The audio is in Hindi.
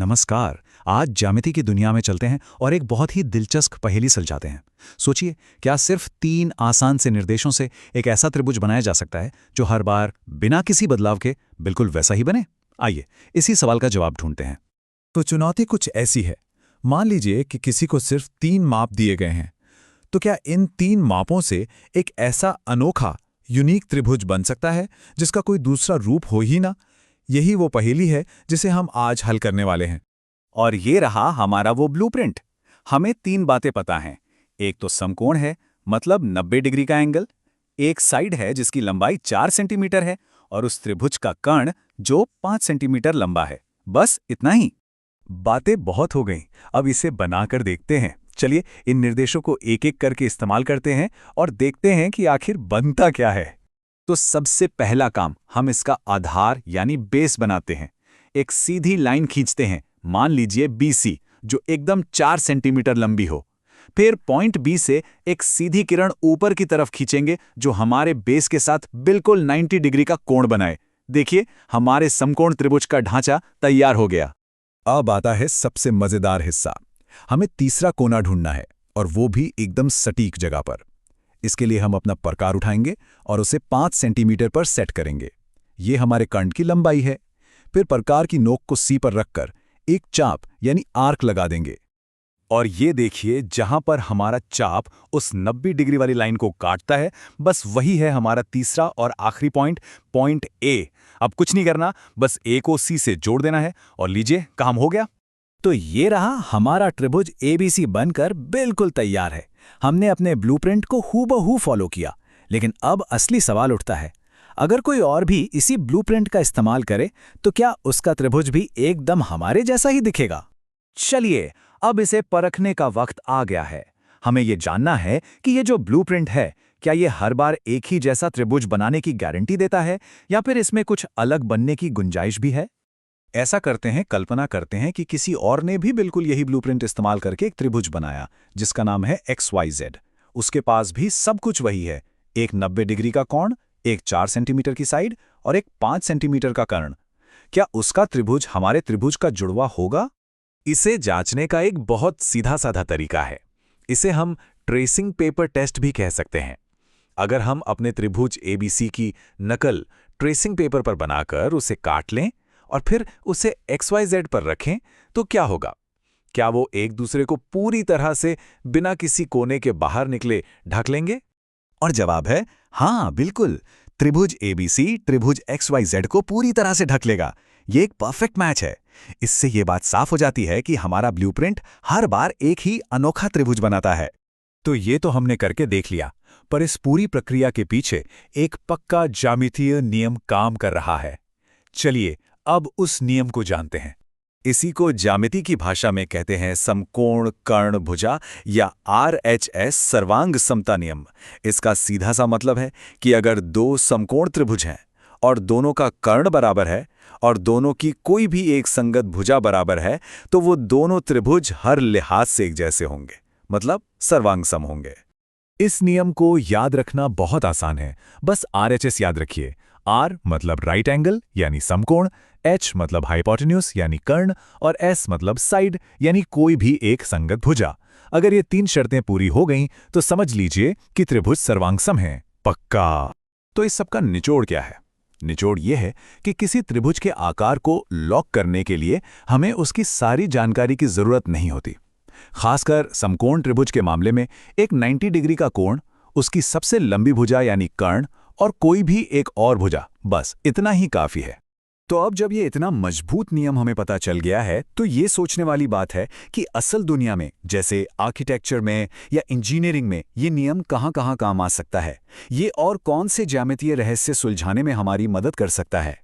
नमस्कार। आज ज्यामिति की दुनिया में चलते हैं और एक बहुत ही दिलचस्प पहेली सुलझाते हैं। सोचिए, क्या सिर्फ 3 आसान से निर्देशों से एक ऐसा त्रिभुज बनाया जा सकता है जो हर बार बिना किसी बदलाव के बिल्कुल वैसा ही बने? आइए इसी सवाल का जवाब ढूंढते हैं। तो चुनौती कुछ ऐसी है। मान लीजिए कि किसी को सिर्फ 3 माप दिए गए हैं। तो क्या इन 3 मापों से एक ऐसा अनोखा यूनिक त्रिभुज बन सकता है जिसका कोई दूसरा रूप हो ही ना? यही वो पहेली है जिसे हम आज हल करने वाले हैं। और ये रहा हमारा वो ब्लूप्रिंट। हमें 3 बातें पता हैं। एक तो समकोण है, मतलब 90 डिग्री का एंगल। एक साइड है जिसकी लंबाई 4 सेंटीमीटर है, और उस त्रिभुज का कर्ण जो 5 सेंटीमीटर लंबा है। बस इतना ही। बातें बहुत हो गईं, अब इसे बनाकर देखते हैं। चलिए इन निर्देशों को एक एक करके इस्तेमाल करते हैं और देखते हैं कि आखिर बनता क्या है। तो सबसे पहला काम, हम इसका आधार यानी बेस बनाते हैं। एक सीधी लाइन खींचते हैं, मान लीजिए BC, जो एकदम 4 सेंटीमीटर लंबी हो। फिर पॉइंट B से एक सीधी किरण ऊपर की तरफ खींचेंगे जो हमारे बेस के साथ बिल्कुल 90 डिग्री का कोण बनाए। देखिए, हमारे समकोण त्रिभुज का ढांचा तैयार हो गया। अब आता है सबसे मजेदार हिस्सा। हमें तीसरा कोना ढूंढना है, और वो भी एकदम सटीक जगह पर। इसके लिए हम अपना प्रकार उठाएंगे और उसे 5 सेंटीमीटर पर सेट करेंगे। ये हमारे कर्ण की लंबाई है। फिर प्रकार की नोक को C पर रखकर एक चाप यानी आर्क लगा देंगे। और ये देखिए, जहां पर हमारा चाप उस 90 डिग्री वाली लाइन को काटता है, बस वही है हमारा तीसरा और आखिरी पॉइंट, पॉइंट A। अब कुछ नहीं करना, बस A को C से जोड़ देना है और लीजिए, काम हो गया। तो ये रहा हमारा त्रिभुज ABC बनकर बिल्कुल तैयार है। हमने अपने ब्लूप्रिंट को हूबहू फॉलो किया। लेकिन अब असली सवाल उठता है, अगर कोई और भी इसी ब्लूप्रिंट का इस्तेमाल करे तो क्या उसका त्रिभुज भी एकदम हमारे जैसा ही दिखेगा? चलिए, अब इसे परखने का वक्त आ गया है। हमें ये जानना है कि ये जो ब्लूप्रिंट है, क्या ये हर बार एक ही जैसा त्रिभुज बनाने की गारंटी देता है, या फिर इसमें कुछ अलग बनने की गुंजाइश भी है? ऐसा करते हैं, कल्पना करते हैं कि किसी और ने भी बिल्कुल यही ब्लूप्रिंट इस्तेमाल करके एक त्रिभुज बनाया जिसका नाम है XYZ। उसके पास भी सब कुछ वही है, एक 90 डिग्री का कोण, एक 4 सेंटीमीटर की साइड और एक 5 सेंटीमीटर का कर्ण। क्या उसका त्रिभुज हमारे त्रिभुज का जुड़वा होगा? इसे जांचने का एक बहुत सीधा साधा तरीका है। इसे हम ट्रेसिंग पेपर टेस्ट भी कह सकते हैं। अगर हम अपने त्रिभुज ABC की नकल ट्रेसिंग पेपर पर बनाकर उसे काट लें और फिर उसे XYZ पर रखें, तो क्या होगा? क्या वो एक दूसरे को पूरी तरह से बिना किसी कोने के बाहर निकले ढक लेंगे? और जवाब है हाँ, बिल्कुल। त्रिभुज ABC त्रिभुज XYZ को पूरी तरह से ढक लेगा। ये एक परफेक्ट मैच है। इससे ये बात साफ हो जाती है कि हमारा ब्लूप्रिंट हर बार एक ही अनोखा त्रिभुज बनाता है। तो ये तो हमने करके देख लिया, पर इस पूरी प्रक्रिया के पीछे एक पक्का ज्यामितीय नियम काम कर रहा है। चलिए अब उस नियम को जानते हैं। इसी को ज्यामिति की भाषा में कहते हैं समकोण कर्ण भुजा या RHS सर्वांग समता नियम। इसका सीधा सा मतलब है कि अगर 2 समकोण त्रिभुज हैं और दोनों का कर्ण बराबर है और दोनों की कोई भी एक संगत भुजा बराबर है, तो वो दोनों त्रिभुज हर लिहाज से एक जैसे होंगे, मतलब सर्वांग सम होंगे। इस नियम को याद रखना बहुत आसान है। बस RHS याद रखिए। R मतलब राइट एंगल यानी समकोण, H मतलब हाइपोटेन्यूज यानी कर्ण, और S मतलब साइड यानी कोई भी एक संगत भुजा। अगर ये 3 शर्तें पूरी हो गईं तो समझ लीजिए कि त्रिभुज सर्वांगसम है। पक्का। तो इस सब का निचोड़ क्या है? निचोड़ ये है कि किसी त्रिभुज के आकार को लॉक करने के लिए हमें उसकी सारी जानकारी की जरूरत नहीं होती। खासकर समकोण त्रिभुज के मामले में एक 90 डिग्री का कोण, उसकी सबसे लंबी भुजा यानी कर्ण और कोई भी एक और भुजा, बस इतना ही काफी है। तो अब जब ये इतना मजबूत नियम हमें पता चल गया है, तो ये सोचने वाली बात है कि असल दुनिया में, जैसे आर्किटेक्चर में या इंजीनियरिंग में, ये नियम कहाँ-कहाँ काम आ सकता है। ये और कौन से ज्यामितीय रहस्य सुलझाने में हमारी मदद कर सकता है।